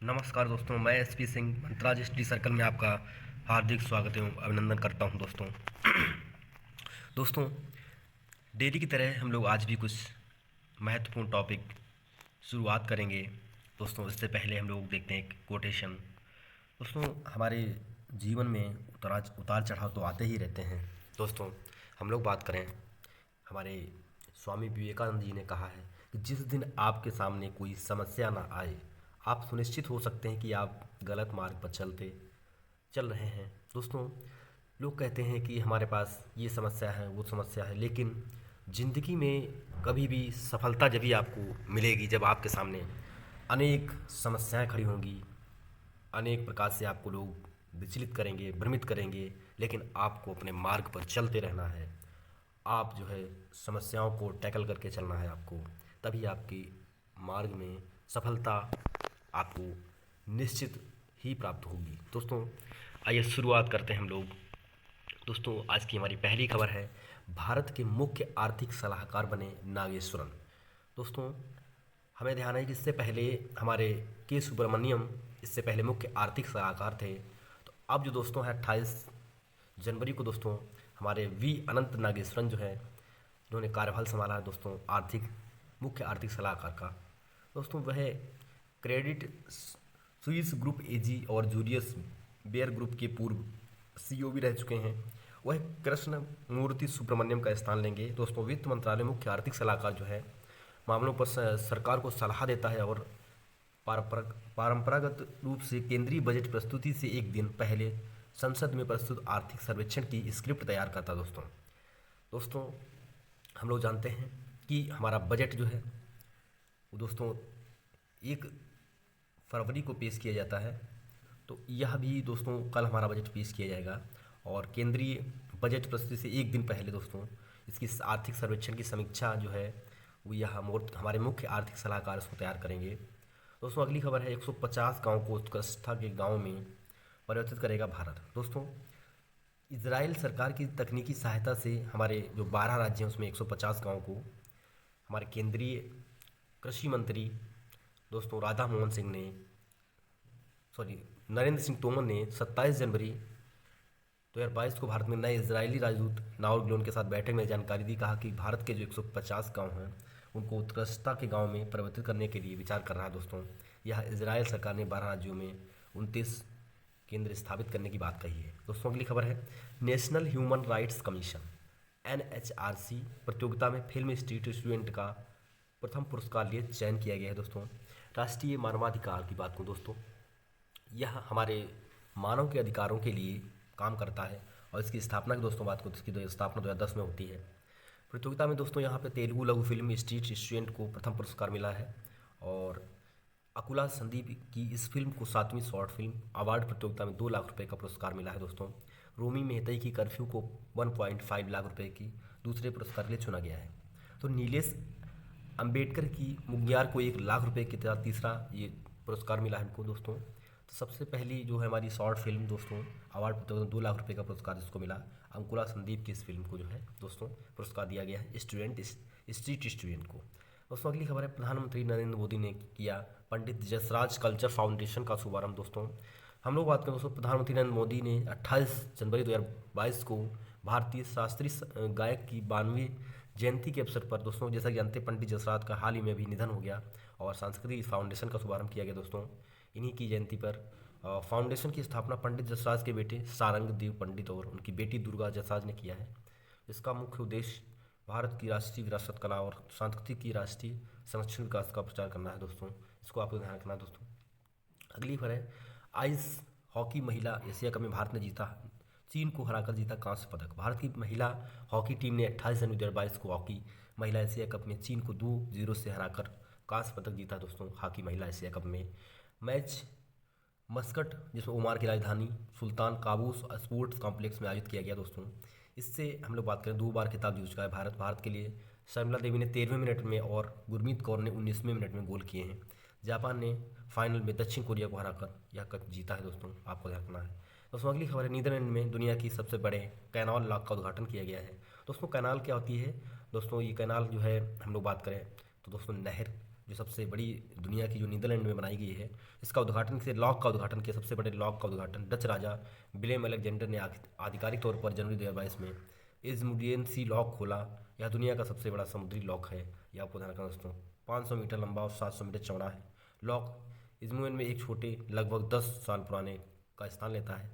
नमस्कार दोस्तों, मैं एसपी सिंह मंत्राज स्टडी सर्कल में आपका हार्दिक स्वागत एवं अभिनंदन करता हूं। दोस्तों, डेली की तरह हम लोग आज भी कुछ महत्वपूर्ण टॉपिक शुरुआत करेंगे। दोस्तों, इससे पहले हम लोग देखते हैं एक कोटेशन। दोस्तों, हमारे जीवन में उतार चढ़ाव तो आते ही रहते हैं। दोस्तों, हम लोग बात करें, हमारे स्वामी विवेकानंद जी ने कहा है कि जिस दिन आपके सामने कोई समस्या ना आए, आप सुनिश्चित हो सकते हैं कि आप गलत मार्ग पर चल रहे हैं। दोस्तों, लोग कहते हैं कि हमारे पास ये समस्या है, वो समस्या है, लेकिन ज़िंदगी में कभी भी सफलता जब भी आपको मिलेगी जब आपके सामने अनेक समस्याएं खड़ी होंगी, अनेक प्रकार से आपको लोग विचलित करेंगे, भ्रमित करेंगे, लेकिन आपको अपने मार्ग पर चलते रहना है। आप जो है समस्याओं को टैकल करके चलना है आपको, तभी आपकी मार्ग में सफलता आपको निश्चित ही प्राप्त होगी। दोस्तों, आइए शुरुआत करते हैं हम लोग। दोस्तों, आज की हमारी पहली खबर है, भारत के मुख्य आर्थिक सलाहकार बने नागेश्वरन। दोस्तों, हमें ध्यान है कि इससे पहले हमारे के सुब्रमण्यम इससे पहले मुख्य आर्थिक सलाहकार थे। तो अब जो दोस्तों है 28 जनवरी को दोस्तों हमारे वी अनंत नागेश्वरन जो है, उन्होंने कार्यभार संभाला है दोस्तों मुख्य आर्थिक सलाहकार का। दोस्तों, वह क्रेडिट स्विस ग्रुप एजी और जूलियस बेयर ग्रुप के पूर्व सीईओ भी रह चुके हैं। वह कृष्ण मूर्ति सुब्रमण्यम का स्थान लेंगे। दोस्तों, वित्त मंत्रालय मुख्य आर्थिक सलाहकार जो है मामलों पर सरकार को सलाह देता है और परंपरागत रूप से केंद्रीय बजट प्रस्तुति से एक दिन पहले संसद में प्रस्तुत आर्थिक सर्वेक्षण की स्क्रिप्ट तैयार करता है। दोस्तों, हम लोग जानते हैं कि हमारा बजट जो है वो दोस्तों 1 फरवरी को पेश किया जाता है। तो यह भी दोस्तों कल हमारा बजट पेश किया जाएगा और केंद्रीय बजट प्रस्तुति से एक दिन पहले दोस्तों इसकी आर्थिक सर्वेक्षण की समीक्षा जो है वो यह हमारे मुख्य आर्थिक सलाहकार इसको तैयार करेंगे। दोस्तों, अगली खबर है, 150 गाँव को उत्कृष्टता के गाँव में परिवर्तित करेगा भारत। दोस्तों, इजराइल सरकार की तकनीकी सहायता से हमारे जो 12 राज्य हैं उसमें 150 गाँव को हमारे केंद्रीय कृषि मंत्री दोस्तों नरेंद्र सिंह तोमर ने 27 जनवरी 2022 को भारत में नए इजरायली राजदूत नाओर गिलोन के साथ बैठक में जानकारी दी। कहा कि भारत के जो 150 गाँव हैं उनको उत्कृष्टता के गाँव में परिवर्तित करने के लिए विचार कर रहा है। दोस्तों, यह इजराइल सरकार ने 12 राज्यों में 29 केंद्र स्थापित करने की बात कही है। दोस्तों, अगली खबर है, national human rights commission NHRC प्रतियोगिता में फिल्म स्ट्रीट स्टूडेंट का प्रथम पुरस्कार लिए चयन किया गया है। दोस्तों, राष्ट्रीय मानवाधिकार की बात करूँ दोस्तों, यह हमारे मानव के अधिकारों के लिए काम करता है और इसकी स्थापना की दोस्तों बात करूँ तो इसकी स्थापना 2010 में होती है। प्रतियोगिता में दोस्तों यहाँ पे तेलुगु लघु फिल्म स्ट्रीट स्टूडेंट को प्रथम पुरस्कार मिला है और अकुला संदीप की इस फिल्म को 7वीं शॉर्ट फिल्म अवार्ड प्रतियोगिता में 2 लाख रुपए का पुरस्कार मिला है। दोस्तों, रोमी मेहतई की कर्फ्यू को 1.5 लाख रुपए की दूसरे पुरस्कार के लिए चुना गया है। तो नीलेश अंबेडकर की मुंगियार को 1 लाख रुपए के साथ तीसरा ये पुरस्कार मिला है इनको। दोस्तों, तो सबसे पहली जो है हमारी शॉर्ट फिल्म दोस्तों अवार्ड प्रतियोगिता 2 लाख रुपए का पुरस्कार जिसको मिला, अंकुला संदीप की इस फिल्म को जो है दोस्तों पुरस्कार दिया गया है स्ट्रीट स्टूडेंट को। दोस्तों, अगली खबर है, प्रधानमंत्री नरेंद्र मोदी ने किया पंडित जसराज कल्चर फाउंडेशन का शुभारंभ। दोस्तों, हम लोग बात करें दोस्तों, प्रधानमंत्री नरेंद्र मोदी ने 28 जनवरी 2022 को भारतीय शास्त्रीय गायक की 92वीं जयंती के अवसर पर दोस्तों, जैसा कि जानते हैं, पंडित जसराज का हाल ही में भी निधन हो गया और सांस्कृतिक फाउंडेशन का शुभारंभ किया गया। दोस्तों, इन्हीं की जयंती पर फाउंडेशन की स्थापना पंडित जसराज के बेटे सारंग देव पंडित और उनकी बेटी दुर्गा जसराज ने किया है। इसका मुख्य उद्देश्य भारत की राष्ट्रीय विरासत, कला और संस्कृति की राष्ट्रीय संरक्षण विकास का प्रचार करना है। दोस्तों, इसको आपको ध्यान रखना है। दोस्तों, अगली खबर है, आइस हॉकी महिला एशिया कप में भारत ने जीता, चीन को हराकर जीता कांस्य पदक। भारत की महिला हॉकी टीम ने 28 जनवरी 2022 को हॉकी महिला एशिया कप में चीन को 2-0 से हराकर कांस्य पदक जीता। दोस्तों, हॉकी महिला एशिया कप में मैच मस्कट जिसमें ओमान की राजधानी सुल्तान काबूस स्पोर्ट्स कॉम्प्लेक्स में आयोजित किया गया। दोस्तों, इससे हम लोग बात करें 2 बार खिताब जीत चुका है भारत के लिए शर्मिला देवी ने 13वें मिनट में और गुरमीत कौर ने 19वें मिनट में गोल किए हैं। जापान ने फाइनल में दक्षिण कोरिया को हराकर यह कप जीता है। दोस्तों, आपको ध्यान रखना है। दोस्तों, अगली खबर है, नीदरलैंड में दुनिया की सबसे बड़े कैनाल लॉक का उद्घाटन किया गया है। दोस्तों, कैनाल क्या होती है? दोस्तों, ये कैनाल जो है हम लोग बात करें तो दोस्तों नहर जो सबसे बड़ी दुनिया की जो नीदरलैंड में बनाई गई है, इसका उद्घाटन से लॉक का उद्घाटन किया। सबसे बड़े लॉक का उद्घाटन डच राजा विलेम अलेक्जेंडर ने आधिकारिक तौर पर जनवरी 2022 में इज़मुडियन सी लॉक खोला। यह दुनिया का सबसे बड़ा समुद्री लॉक है। यह आपको ध्यान रखना दोस्तों। 500 मीटर लंबा और 700 मीटर चौड़ा है। लॉक इज़मुडियन में एक छोटे लगभग 10 साल पुराने का स्थान लेता है,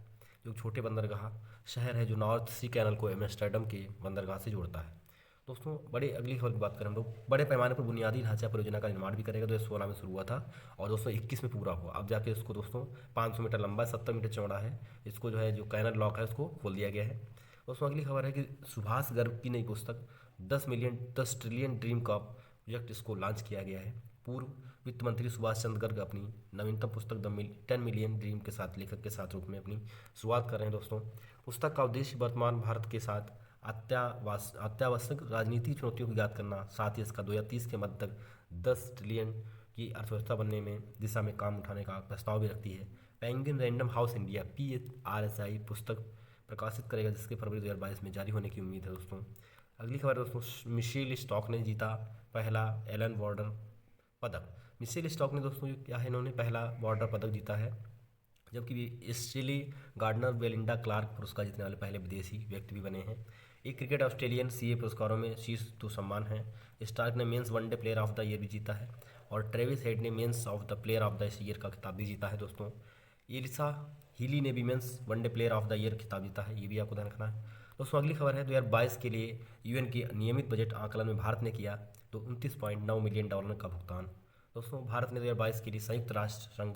जो छोटे बंदरगाह शहर है जो नॉर्थ सी कैनल को एम्स्टर्डम के बंदरगाह से जोड़ता है। दोस्तों बड़े अगली खबर की बात करें हम लोग, बड़े पैमाने पर बुनियादी ढांचा परियोजना का निर्माण भी करेगा। 2016 में शुरू हुआ था और दोस्तों 21 में पूरा हुआ। अब जाके इसको दोस्तों 500 मीटर लंबा है, 70 मीटर चौड़ा है। इसको जो है जो कैनल लॉक है उसको खोल दिया गया है। दोस्तों अगली खबर है कि सुभाष गर्ग की नई पुस्तक 10 ट्रिलियन ड्रीम का प्रोजेक्ट इसको लॉन्च किया गया है। पूर्व वित्त मंत्री सुभाष चंद्र गर्ग अपनी नवीनतम पुस्तक 10 मिलियन ड्रीम के साथ लेखक के साथ रूप में अपनी शुरुआत कर रहे हैं। दोस्तों पुस्तक का उद्देश्य वर्तमान भारत के साथ अत्यावश्यक राजनीतिक चुनौतियों को ज्ञात करना, साथ ही इसका 2030 के मध्य तक 10 ट्रिलियन की अर्थव्यवस्था बनने में दिशा में काम उठाने का प्रस्ताव भी रखती है। Penguin random house India PRSI पुस्तक प्रकाशित करेगा, जिसके फरवरी 2022 में जारी होने की उम्मीद है। दोस्तों अगली खबर दोस्तों, मिशेल स्टॉक ने जीता पहला एलन बॉर्डर पदक। मिशेल स्टॉक ने दोस्तों जो क्या है, इन्होंने पहला बॉर्डर पदक जीता है, जबकि स्टेली गार्डनर बेलिंडा क्लार्क पुरस्कार जीतने वाले पहले विदेशी व्यक्ति भी बने हैं। एक क्रिकेट ऑस्ट्रेलियन CA पुरस्कारों में शीर्ष 2 सम्मान हैं। स्टार्क ने men's one day player of the year भी जीता है और ट्रेविस हेड ने men's of the player of the year का खिताब भी जीता है। दोस्तों एलिसा हीली ने भी men's one day player of the year खिताब जीता है, ये भी आपको ध्यान रखना है। दोस्तों अगली खबर है 2022 के लिए UN के नियमित बजट आकलन में भारत ने किया तो $29.9 मिलियन का भुगतान। दोस्तों भारत ने 2022 के लिए संयुक्त राष्ट्र संघ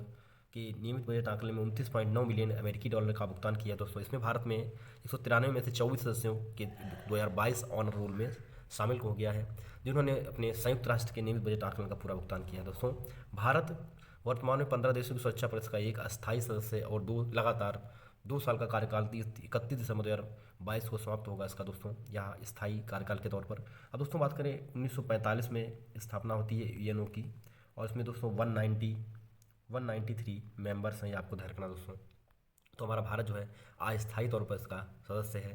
के नियमित बजट आंकलन में $29.9 मिलियन का भुगतान किया। दोस्तों इसमें भारत में 193 में से 24 सदस्यों के 2022 ऑनर रोल में शामिल हो गया है, जिन्होंने अपने संयुक्त राष्ट्र के नियमित बजट आंकलन का पूरा भुगतान किया। दोस्तों भारत वर्तमान में 15 देशों की सुरक्षा परिषद का एक अस्थायी सदस्य और लगातार 2 साल का कार्यकाल 31 दिसंबर 2022 को समाप्त होगा इसका। दोस्तों यहाँ स्थायी कार्यकाल के तौर पर। अब दोस्तों बात करें 1945 में स्थापना होती है UNO की, और इसमें दोस्तों 193 मेंबर्स हैं, ये आपको ध्यान रखना दोस्तों। तो हमारा भारत जो है अस्थायी तौर पर इसका सदस्य है।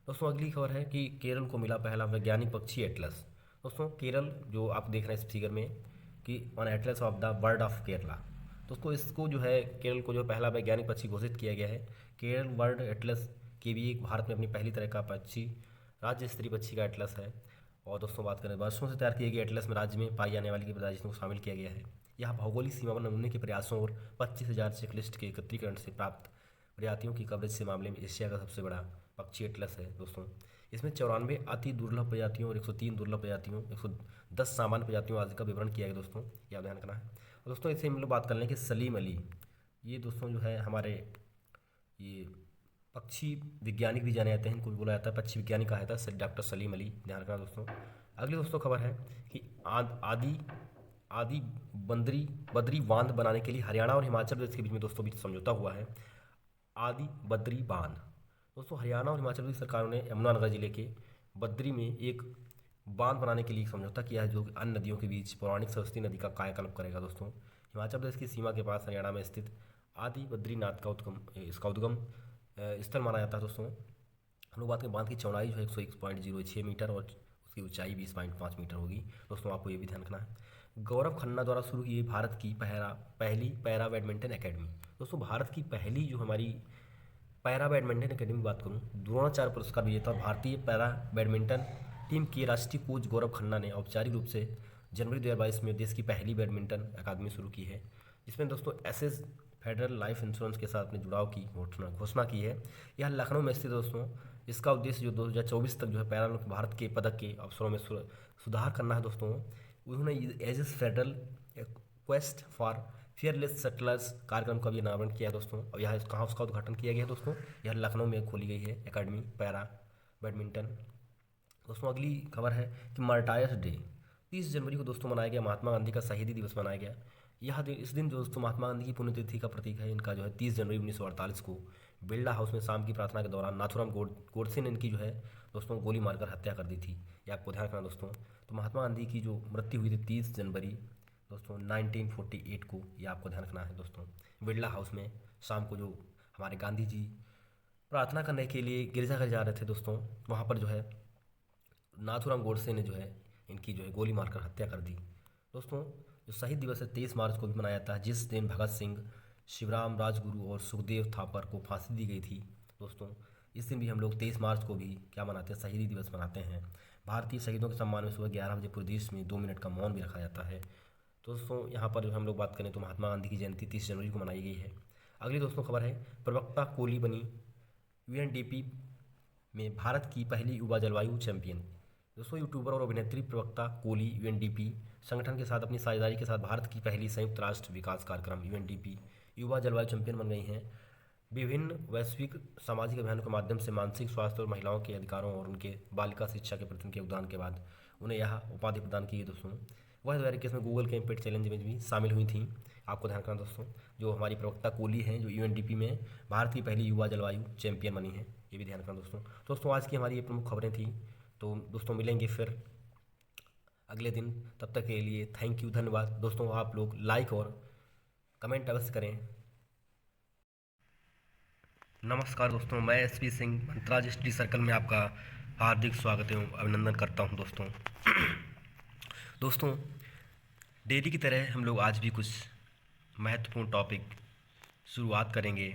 दोस्तों अगली खबर है कि केरल को मिला पहला वैज्ञानिक पक्षी एटलस। दोस्तों केरल जो आप देख रहे हैं इस फिगर में कि on Atlas of the bird of Kerala, दोस्तों इसको जो है केरल को जो पहला वैज्ञानिक पक्षी घोषित किया गया है। केरल बर्ड एटलस के भी एक भारत में अपनी पहली तरह का पक्षी राज्य स्तरीय पक्षी का एटलस है। और दोस्तों बात करें वर्षों से तैयार किए गए एटलस में राज्य में पाई जाने वाली प्रजातियों को शामिल किया गया है। यह भौगोलिक सीमा पर नमूने के प्रयासों और 25,000 चेकलिस्ट के एकत्रीकरण से प्राप्त प्रजातियों की कवरेज से मामले में एशिया का सबसे बड़ा पक्षी एटलस है। दोस्तों इसमें 94 अति दुर्लभ प्रजातियों और 103 दुर्लभ प्रजातियों 110 सामान्य प्रजातियों आदि का विवरण किया गया। दोस्तों यह ध्यान रखना है। और दोस्तों इससे हम लोग बात कर लें कि सलीम अली, ये दोस्तों जो है हमारे ये पक्षी वैज्ञानिक भी जाने जाते हैं, इनको भी बोला जाता है पक्षी वैज्ञानिक कहा जाता है, डॉक्टर सलीम अली, ध्यान रखना दोस्तों। अगली दोस्तों खबर है कि आदि बद्री बांध बनाने के लिए हरियाणा और हिमाचल प्रदेश के बीच में दोस्तों बीच समझौता हुआ है। आदि बद्री बांध, दोस्तों हरियाणा और हिमाचल प्रदेश सरकारों ने यमुनानगर जिले के बद्री में एक बांध बनाने के लिए समझौता किया है, जो अन्य नदियों के बीच पौराणिक सरस्वती नदी का कायाकल्प करेगा। दोस्तों हिमाचल प्रदेश की सीमा के पास हरियाणा में स्थित आदि बद्रीनाथ का उद्गम स्थल माना जाता है। दोस्तों हम लोग बात करें बांध की चौड़ाई जो है 101.06 मीटर और उसकी ऊंचाई 20.5 मीटर होगी। दोस्तों आपको ये भी ध्यान रखना है। गौरव खन्ना द्वारा शुरू की भारत की पहली पैरा बैडमिंटन एकेडमी। दोस्तों भारत की पहली जो हमारी पैरा बैडमिंटन एकेडमी बात करूँ, द्रोणाचार्य पुरस्कार विजेता भारतीय पैरा बैडमिंटन टीम के राष्ट्रीय कोच गौरव खन्ना ने औपचारिक रूप से जनवरी 2022 में देश की पहली बैडमिंटन अकादमी शुरू की है, जिसमें दोस्तों एसएस फेडरल लाइफ इंश्योरेंस के साथ अपने जुड़ाव की घोषणा की है। यह लखनऊ में स्थित दोस्तों, इसका उद्देश्य जो 2024 तक जो है पैरा भारत के पदक के अवसरों में सुधार करना है। दोस्तों उन्होंने ages federal quest for fearless settlers कार्यक्रम का भी अनावरण किया है। दोस्तों और यह कहाँ उसका उद्घाटन किया गया है दोस्तों, यह लखनऊ में खोली गई है एकेडमी पैरा बैडमिंटन। दोस्तों अगली खबर है कि मार्टायर्स डे 30 जनवरी को दोस्तों मनाया गया, महात्मा गांधी का शहीदी दिवस मनाया गया। यह दिन इस दिन दोस्तों महात्मा गांधी की पुण्यतिथि का प्रतीक है। इनका जो है 30 जनवरी 1948 को बिरला हाउस में शाम की प्रार्थना के दौरान नाथुराम गोडसे ने इनकी जो है दोस्तों गोली मारकर हत्या कर दी थी, ये आपको ध्यान रखना दोस्तों। तो महात्मा गांधी की जो मृत्यु हुई थी 30 जनवरी दोस्तों 1948 को, ये आपको ध्यान रखना है दोस्तों। बिरला हाउस में शाम को जो हमारे गांधी जी प्रार्थना करने के लिए गिरजाघर जा रहे थे दोस्तों, वहाँ पर जो है नाथुराम गोडसे ने जो है इनकी जो है गोली मारकर हत्या कर दी। दोस्तों जो शहीद दिवस है 23 मार्च को भी मनाया जाता है, जिस दिन भगत सिंह, शिवराम राजगुरु और सुखदेव थापर को फांसी दी गई थी। दोस्तों इस दिन भी हम लोग 23 मार्च को भी क्या मनाते हैं, शहीदी दिवस मनाते हैं। भारतीय शहीदों के सम्मान में सुबह 11 बजे पूरे देश में 2 मिनट का मौन भी रखा जाता है। दोस्तों यहाँ पर हम लोग बात करें तो महात्मा गांधी की जयंती 30 जनवरी को मनाई गई है। अगली दोस्तों खबर है, प्रवक्ता कोहली बनी यूएनडीपी में भारत की पहली युवा जलवायु चैंपियन। दोस्तों यूट्यूबर और अभिनेत्री प्रवक्ता कोहली यूएनडीपी संगठन के साथ अपनी साझेदारी के साथ भारत की पहली संयुक्त राष्ट्र विकास कार्यक्रम यूएनडीपी युवा जलवायु चैंपियन बन गई हैं। विभिन्न वैश्विक सामाजिक अभियानों के माध्यम से मानसिक स्वास्थ्य और महिलाओं के अधिकारों और उनके बालिका शिक्षा के प्रति उनके योगदान के बाद उन्हें यह उपाधि प्रदान की गई। दोस्तों वह 2021 में गूगल के इम्पैक्ट चैलेंज में भी शामिल हुई थी। आपको ध्यान रखना दोस्तों, जो हमारी प्रवक्ता कोहली हैं जो यूएनडीपी में भारत की पहली युवा जलवायु चैंपियन बनी है, ये भी ध्यान रखना दोस्तों आज की हमारी ये प्रमुख खबरें थी। तो दोस्तों मिलेंगे फिर अगले दिन, तब तक के लिए थैंक यू, धन्यवाद। दोस्तों आप लोग लाइक और कमेंट अवश्य करें। नमस्कार दोस्तों, मैं एसपी सिंह मंत्राज स्टडी सर्कल में आपका हार्दिक स्वागत एवं अभिनंदन करता हूं। दोस्तों डेली की तरह हम लोग आज भी कुछ महत्वपूर्ण टॉपिक शुरुआत करेंगे।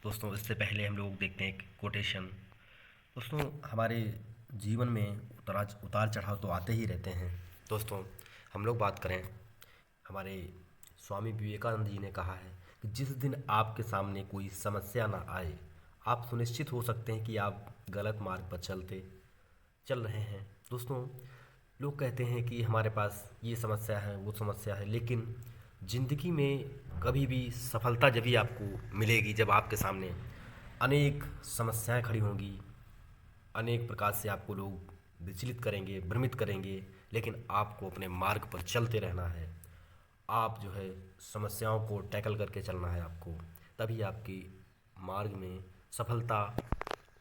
दोस्तों इससे पहले हम लोग देखते हैं एक कोटेशन। दोस्तों हमारे जीवन में उतार चढ़ाव तो आते ही रहते हैं। दोस्तों हम लोग बात करें, हमारे स्वामी विवेकानंद जी ने कहा है कि जिस दिन आपके सामने कोई समस्या ना आए, आप सुनिश्चित हो सकते हैं कि आप गलत मार्ग पर चल रहे हैं। दोस्तों लोग कहते हैं कि हमारे पास ये समस्या है वो समस्या है, लेकिन ज़िंदगी में कभी भी सफलता जब भी आपको मिलेगी जब आपके सामने अनेक समस्याएं खड़ी होंगी, अनेक प्रकार से आपको लोग विचलित करेंगे, भ्रमित करेंगे, लेकिन आपको अपने मार्ग पर चलते रहना है। आप जो है समस्याओं को टैकल करके चलना है आपको, तभी आपकी मार्ग में सफलता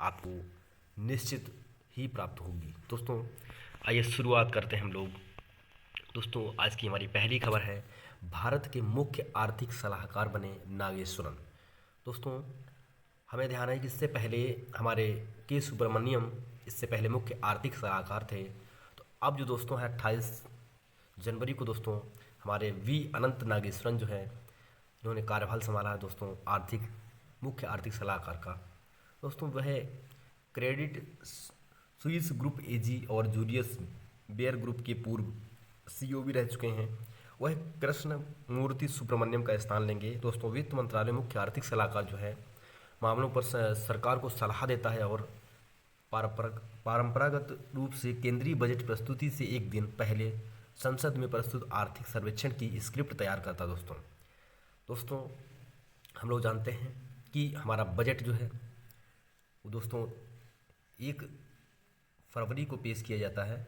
आपको निश्चित ही प्राप्त होगी। दोस्तों आइए शुरुआत करते हैं हम लोग। दोस्तों आज की हमारी पहली खबर है, भारत के मुख्य आर्थिक सलाहकार बने नागेश्वरन। दोस्तों हमें ध्यान है कि इससे पहले हमारे के सुब्रमण्यम इससे पहले मुख्य आर्थिक सलाहकार थे। तो अब जो दोस्तों है 28 जनवरी को दोस्तों हमारे वी अनंत नागेश्वरन जो है इन्होंने कार्यभार संभाला है दोस्तों मुख्य आर्थिक सलाहकार का। दोस्तों वह क्रेडिट स्विस ग्रुप एजी और जूलियस बेयर ग्रुप के पूर्व सीईओ भी रह चुके हैं। वह कृष्ण मूर्ति सुब्रमण्यम का स्थान लेंगे। दोस्तों वित्त मंत्रालय मुख्य आर्थिक सलाहकार जो है मामलों पर सरकार को सलाह देता है और परंपरागत रूप से केंद्रीय बजट प्रस्तुति से एक दिन पहले संसद में प्रस्तुत आर्थिक सर्वेक्षण की स्क्रिप्ट तैयार करता है। दोस्तों हम लोग जानते हैं कि हमारा बजट जो है वो दोस्तों 1 फरवरी को पेश किया जाता है।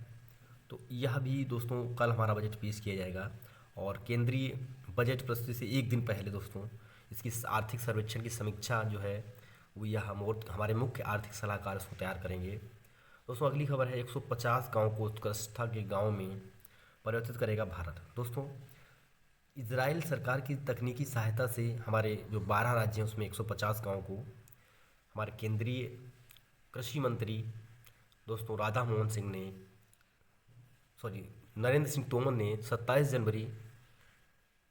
तो यह भी दोस्तों कल हमारा बजट पेश किया जाएगा और केंद्रीय बजट प्रस्तुति से एक दिन पहले दोस्तों इसकी आर्थिक सर्वेक्षण की समीक्षा जो है वो यह हमारे मुख्य आर्थिक सलाहकार उसको तैयार करेंगे। दोस्तों अगली खबर है, 150 गाँव को उत्कृष्टता के गाँव में परिवर्तित करेगा भारत। दोस्तों इजराइल सरकार की तकनीकी सहायता से हमारे जो 12 राज्य हैं उसमें 150 गाँव को हमारे केंद्रीय कृषि मंत्री दोस्तों नरेंद्र सिंह तोमर ने 27 जनवरी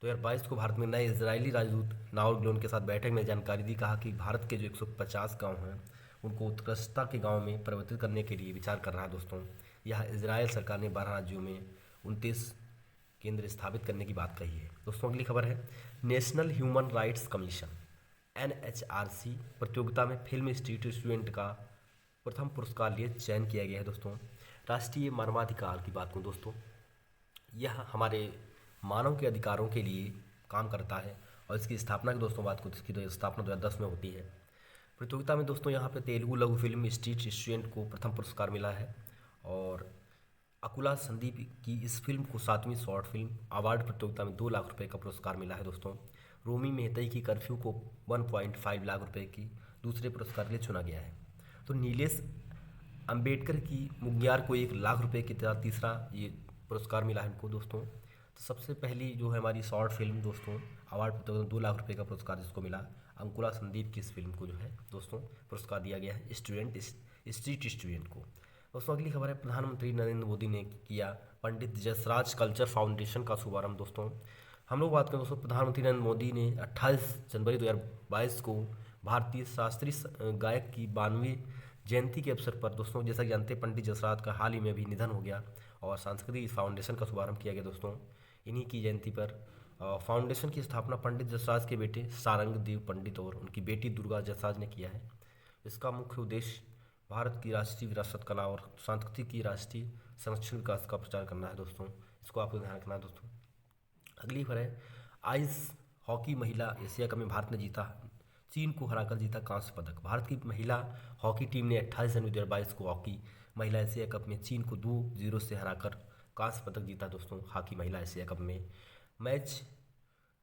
2022 को भारत में नए इजरायली राजदूत नाओर ग्लोन के साथ बैठक में जानकारी दी। कहा कि भारत के जो 150 गाँव हैं उनको उत्कृष्टता के गाँव में परिवर्तित करने के लिए विचार कर रहा है। दोस्तों यह इजराइल सरकार ने 12 राज्यों में 29 केंद्र स्थापित करने की बात कही है। दोस्तों अगली खबर है, national human rights commission NHRC प्रतियोगिता में फिल्म स्ट्रीट स्टूडेंट का प्रथम पुरस्कार लिए चयन किया गया है। दोस्तों राष्ट्रीय मानवाधिकार की बात करूँ दोस्तों, यह हमारे मानव के अधिकारों के लिए काम करता है और इसकी स्थापना की दोस्तों बात करूँ, इसकी स्थापना 2010 में होती है। प्रतियोगिता में दोस्तों यहाँ पे तेलुगु लघु फिल्म स्ट्रीट स्टूडेंट को प्रथम पुरस्कार मिला है और अकुला संदीप की इस फिल्म को 7वीं शॉर्ट फिल्म अवार्ड प्रतियोगिता में 2 लाख रुपए का पुरस्कार मिला है। दोस्तों रोमी मेहतई की कर्फ्यू को 1.5 लाख रुपए की दूसरे पुरस्कार के लिए चुना गया है। तो नीलेश अंबेडकर की मुंगियार को 1 लाख रुपए की तीसरा ये पुरस्कार मिला है इनको। दोस्तों तो सबसे पहली जो है हमारी शॉर्ट फिल्म दोस्तों अवार्ड प्रतियोगिता 2 लाख रुपए का पुरस्कार जिसको मिला, अंकुला संदीप की इस फिल्म को जो है दोस्तों पुरस्कार दिया गया है स्ट्रीट स्टूडेंट को। दोस्तों अगली खबर है, प्रधानमंत्री नरेंद्र मोदी ने किया पंडित जसराज कल्चर फाउंडेशन का शुभारंभ। दोस्तों हम लोग बात करें दोस्तों, प्रधानमंत्री नरेंद्र मोदी ने 28 जनवरी 2022 को भारतीय शास्त्रीय गायक की 92वीं जयंती के अवसर पर, दोस्तों जैसा कि जानते हैं पंडित जसराज का हाल ही में भी निधन हो गया और सांस्कृतिक फाउंडेशन का शुभारंभ किया गया। दोस्तों इन्हीं की जयंती पर फाउंडेशन की स्थापना पंडित जसराज के बेटे सारंग देव पंडित और उनकी बेटी दुर्गा जसराज ने किया है। इसका मुख्य उद्देश्य भारत की राष्ट्रीय विरासत, कला और संस्कृति की राष्ट्रीय संरक्षण विकास का प्रचार करना है। दोस्तों इसको आपको ध्यान रखना है। दोस्तों अगली खबर है, आइस हॉकी महिला एशिया कप में भारत ने जीता, चीन को हराकर जीता कांस्य पदक। भारत की महिला हॉकी टीम ने 28 जनवरी 2022 को हॉकी महिला एशिया कप में चीन को 2-0 से हराकर कांस्य पदक जीता। दोस्तों हॉकी महिला एशिया कप में मैच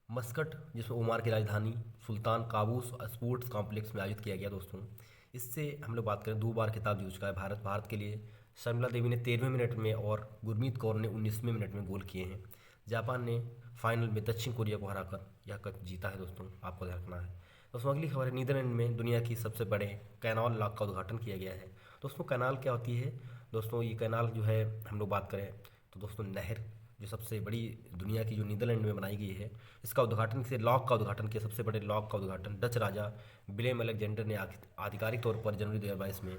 मस्कट, जिसमें ओमान की राजधानी सुल्तान काबूस स्पोर्ट्स कॉम्प्लेक्स में आयोजित किया गया। दोस्तों इससे हम लोग बात करें, 2 बार खिताब जीत चुका है भारत के लिए शर्मिला देवी ने 13वें मिनट में और गुरमीत कौर ने 19वें मिनट में गोल किए हैं। जापान ने फाइनल में दक्षिण कोरिया को हराकर यह कप जीता है। दोस्तों आपको ध्यान रखना है। दोस्तों अगली खबर है, नीदरलैंड में दुनिया की सबसे बड़े कैनाल लॉक का उद्घाटन किया गया है। दोस्तों कैनाल क्या होती है? दोस्तों ये कैनाल जो है, हम लोग बात करें तो दोस्तों नहर जो सबसे बड़ी दुनिया की जो नीदरलैंड में बनाई गई है, इसका उद्घाटन से लॉक का उद्घाटन किया। सबसे बड़े लॉक का उद्घाटन डच राजा विलेम अलेक्जेंडर ने आधिकारिक तौर पर जनवरी 2022 में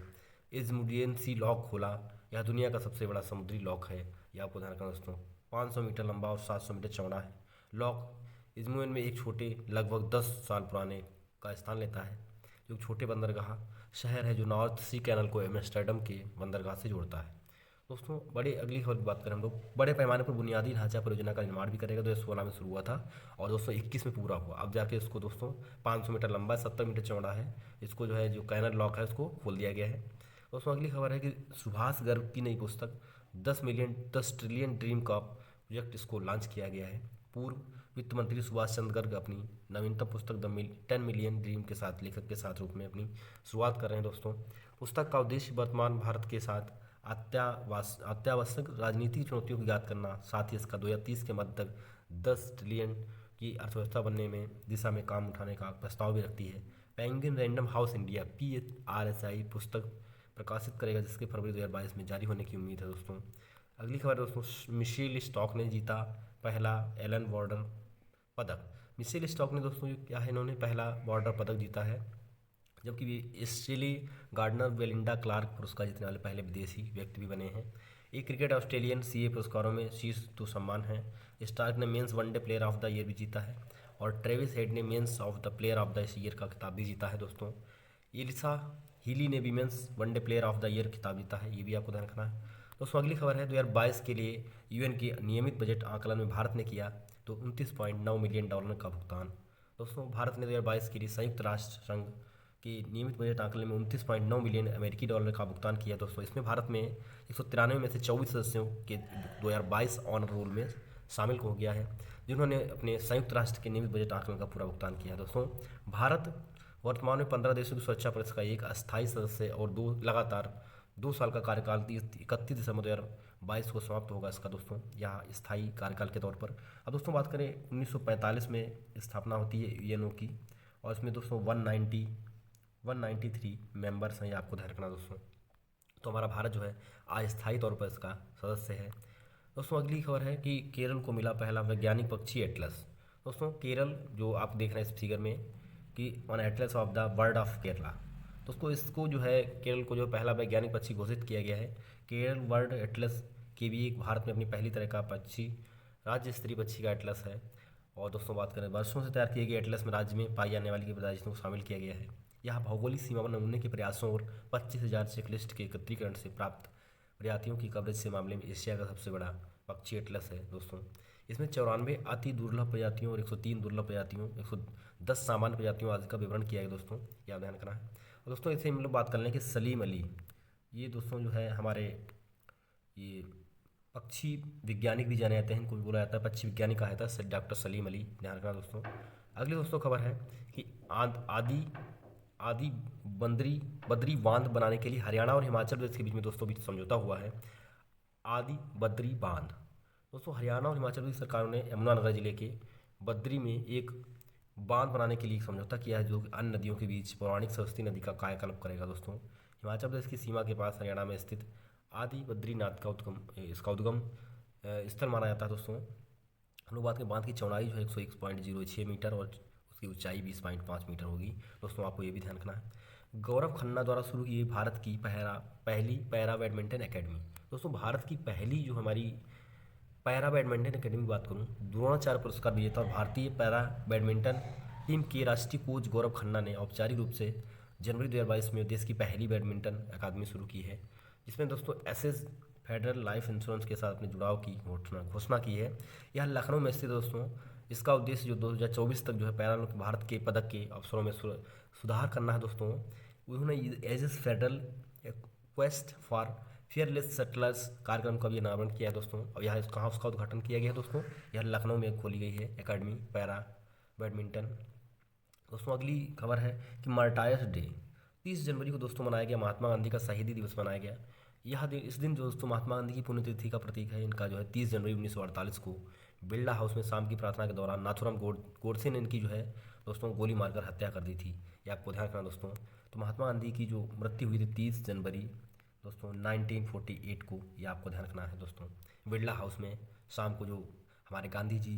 इज़मुडियन सी लॉक खोला। यह दुनिया का सबसे बड़ा समुद्री लॉक है। यह आपको ध्यान रखना दोस्तों। 500 मीटर लंबा और 700 मीटर चौड़ा है। लॉक इज़मुडियन में एक छोटे लगभग 10 साल पुराने का स्थान लेता है, जो छोटे बंदरगाह शहर है जो नॉर्थ सी कैनल को एम्स्टर्डम के बंदरगाह से जोड़ता है। दोस्तों बड़े अगली खबर की बात करें हम लोग, बड़े पैमाने पर बुनियादी ढांचा परियोजना का निर्माण भी करेगा। 2016 में शुरू हुआ था और 221 में पूरा हुआ। अब जाके इसको दोस्तों 500 मीटर लंबा है, 70 मीटर चौड़ा है। इसको जो है जो कैनल लॉक है उसको खोल दिया गया है। दोस्तों अगली खबर है कि सुभाष गर्ग की नई पुस्तक 10 ट्रिलियन ड्रीम का प्रोजेक्ट इसको लॉन्च किया गया है। पूर्व वित्त मंत्री सुभाष चंद्र गर्ग अपनी नवीनतम पुस्तक 10 मिलियन ड्रीम के साथ लेखक के साथ रूप में अपनी शुरुआत कर रहे हैं। दोस्तों पुस्तक का उद्देश्य वर्तमान भारत के साथ अत्यावश्यक राजनीतिक चुनौतियों को ज्ञात करना, साथ ही इसका 2030 के मध्य तक 10 ट्रिलियन की अर्थव्यवस्था बनने में दिशा में काम उठाने का प्रस्ताव भी रखती है। Penguin random house India PRSI पुस्तक प्रकाशित करेगा, जिसके फरवरी 2022 में जारी होने की उम्मीद है। दोस्तों अगली खबर दोस्तों, मिशेल स्टॉक ने जीता पहला एलन बॉर्डर पदक। मिशेल स्टॉक ने दोस्तों क्या है, इन्होंने पहला बॉर्डर पदक जीता है, जबकि वे स्टेली गार्डनर बेलिंडा क्लार्क पुरस्कार जीतने वाले पहले विदेशी व्यक्ति भी बने हैं। एक क्रिकेट ऑस्ट्रेलियन CA पुरस्कारों में शीर्ष 2 सम्मान हैं। स्टार्क ने men's one day player of the year भी जीता है और ट्रेविस हेड ने men's of the player of the year का खिताब भी जीता है। दोस्तों एलिसा हीली ने भी men's one day player of the year खिताब जीता है, ये भी आपको ध्यान रखना है। दोस्तों अगली खबर है, 2022 के लिए UN के नियमित बजट आकलन में भारत ने किया तो $29.9 मिलियन का भुगतान। दोस्तों भारत ने 2022 के लिए संयुक्त राष्ट्र संघ के नियमित बजट आंकलन में $29.9 मिलियन अमेरिकी डॉलर का भुगतान किया। दोस्तों इसमें भारत में 193 में से 24 सदस्यों के 2022 ऑनर रोल में शामिल हो गया है, जिन्होंने अपने संयुक्त राष्ट्र के नियमित बजट आंकलन का पूरा भुगतान किया। दोस्तों भारत वर्तमान में 15 देशों की सुरक्षा परिषद का एक अस्थायी सदस्य है और लगातार 2 साल का कार्यकाल 31 दिसंबर 2022 को समाप्त होगा इसका। दोस्तों यह स्थायी कार्यकाल के तौर पर। अब दोस्तों बात करें, 1945 में स्थापना होती है UNO की और इसमें दोस्तों 193 मेंबर्स हैं, ये आपको ध्यान रखना दोस्तों। तो हमारा भारत जो है अस्थायी तौर पर इसका सदस्य है। दोस्तों अगली खबर है कि केरल को मिला पहला वैज्ञानिक पक्षी एटलस। दोस्तों केरल जो आप देख रहे हैं इस फिगर में कि on Atlas of the bird of Kerala, दोस्तों इसको जो है केरल को जो पहला वैज्ञानिक पक्षी घोषित किया गया है। केरल बर्ड एटलस के भी एक भारत में अपनी पहली तरह का पक्षी राज्य स्तरीय पक्षी का एटलस है। और दोस्तों बात करें, वर्षों से तैयार किए गए एटलस में राज्य में पाई जाने वाली प्रजातियों को शामिल किया गया है। यह भौगोलिक सीमा पर नमूने के प्रयासों और 25,000 चेकलिस्ट के एकत्रीकरण से प्राप्त प्रजातियों की कवरेज के मामले में एशिया का सबसे बड़ा पक्षी एटलस है। दोस्तों इसमें 94 अति दुर्लभ प्रजातियों और 103 दुर्लभ प्रजातियों, 110 सामान्य प्रजातियों आदि का विवरण किया गया। दोस्तों यह ध्यान रखना है। और दोस्तों इसे हम लोग बात कर लें कि सलीम अली, ये दोस्तों जो है हमारे ये पक्षी वैज्ञानिक भी जाने जाते हैं, इनको भी बोला जाता है पक्षी वैज्ञानिक कहा जाता है, डॉक्टर सलीम अली, ध्यान रखना दोस्तों। अगली दोस्तों खबर है कि आदि बद्री बांध बनाने के लिए हरियाणा और हिमाचल प्रदेश के बीच में दोस्तों बीच समझौता हुआ है। आदि बद्री बांध, दोस्तों हरियाणा और हिमाचल प्रदेश सरकारों ने यमुनानगर जिले के बद्री में एक बांध बनाने के लिए समझौता किया है, जो अन्य नदियों के बीच पौराणिक सरस्वती नदी का कायाकल्प करेगा। दोस्तों हिमाचल प्रदेश की सीमा के पास हरियाणा में स्थित आदि बद्रीनाथ का इसका उद्गम स्थल माना जाता है दोस्तों। हम लोग बात करें बांध की चौड़ाई जो है 101.06 मीटर और उसकी ऊंचाई 20.5 मीटर होगी। दोस्तों आपको ये भी ध्यान रखना है। गौरव खन्ना द्वारा शुरू की गई भारत की पहली पैरा बैडमिंटन एकेडमी। दोस्तों भारत की पहली जो हमारी पैरा बैडमिंटन एकेडमी की बात करूँ, द्रोणाचार्य पुरस्कार विजेता और भारतीय पैरा बैडमिंटन टीम के राष्ट्रीय कोच गौरव खन्ना ने औपचारिक रूप से जनवरी 2022 में देश की पहली बैडमिंटन अकादमी शुरू की है, जिसमें दोस्तों एसएस फेडरल लाइफ इंश्योरेंस के साथ अपने जुड़ाव की घोषणा की है। यह लखनऊ में स्थित दोस्तों। इसका उद्देश्य जो 2024 तक जो है पैरालंपिक भारत के पदक के अवसरों में सुधार करना है दोस्तों। उन्होंने ages federal quest for fearless settlers कार्यक्रम का भी अनावरण किया है दोस्तों। और यहाँ कहाँ उसका उद्घाटन किया गया है दोस्तों, यह लखनऊ में खोली गई है एकेडमी पैरा बैडमिंटन। दोस्तों अगली खबर है कि मार्टायर्स डे 30 जनवरी को दोस्तों मनाया गया। महात्मा गांधी का शहीदी दिवस मनाया गया। यह दिन इस दिन जो दोस्तों महात्मा गांधी की पुण्यतिथि का प्रतीक है। इनका जो है 30 जनवरी 1948 को बिरला हाउस में शाम की प्रार्थना के दौरान नाथूराम गोडसे ने इनकी जो है दोस्तों गोली मारकर हत्या कर दी थी। ये आपको ध्यान रखना दोस्तों। तो महात्मा गांधी की जो मृत्यु हुई थी 30 जनवरी दोस्तों 1948 को, ये आपको ध्यान रखना है दोस्तों। बिरला हाउस में शाम को जो हमारे गांधी जी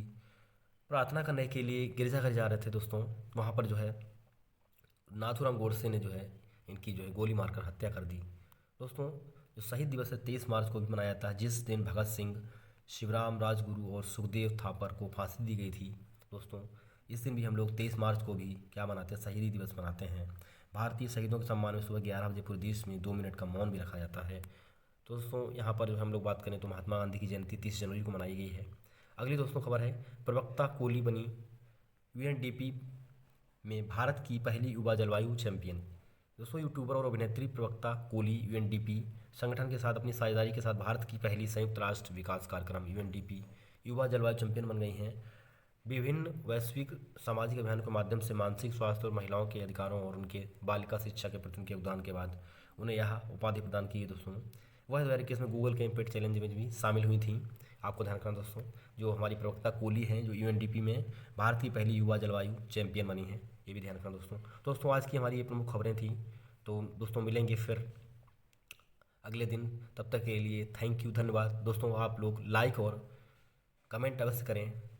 प्रार्थना करने के लिए गिरजाघर जा रहे थे दोस्तों, वहाँ पर जो है नाथूराम गोडसे ने जो है इनकी जो है गोली मारकर हत्या कर दी। दोस्तों जो शहीद दिवस है 23 मार्च को भी मनाया जाता है, जिस दिन भगत सिंह, शिवराम राजगुरु और सुखदेव थापर को फांसी दी गई थी। दोस्तों इस दिन भी हम लोग 23 मार्च को भी क्या मनाते हैं, शहीदी दिवस मनाते हैं। भारतीय शहीदों के सम्मान में सुबह 11 बजे पूरे देश में 2 मिनट का मौन भी रखा जाता है। तो दोस्तों यहाँ पर हम लोग बात करें तो महात्मा गांधी की जयंती 30 जनवरी को मनाई गई है। अगली दोस्तों खबर है, प्रवक्ता कोहली बनी यूएनडीपी में भारत की पहली युवा जलवायु चैंपियन। दोस्तों यूट्यूबर और अभिनेत्री प्रवक्ता कोहली यूएनडीपी संगठन के साथ अपनी साझेदारी के साथ भारत की पहली संयुक्त राष्ट्र विकास कार्यक्रम यूएनडीपी युवा जलवायु चैंपियन बन गई हैं। विभिन्न वैश्विक सामाजिक अभियानों के माध्यम से मानसिक स्वास्थ्य और महिलाओं के अधिकारों और उनके बालिका शिक्षा के प्रति उनके योगदान के बाद उन्हें यह उपाधि प्रदान की है दोस्तों। वह 2021 में गूगल के इम्पैक्ट चैलेंज में भी शामिल हुई थी। आपको ध्यान रखना दोस्तों, जो हमारी प्रवक्ता कोहली हैं जो यूएनडीपी में भारत की पहली युवा जलवायु चैंपियन बनी है, ये भी ध्यान रखना दोस्तों। दोस्तों आज की हमारी ये प्रमुख खबरें थी। तो दोस्तों मिलेंगे फिर अगले दिन, तब तक के लिए थैंक यू, धन्यवाद दोस्तों। आप लोग लाइक और कमेंट अवश्य करें।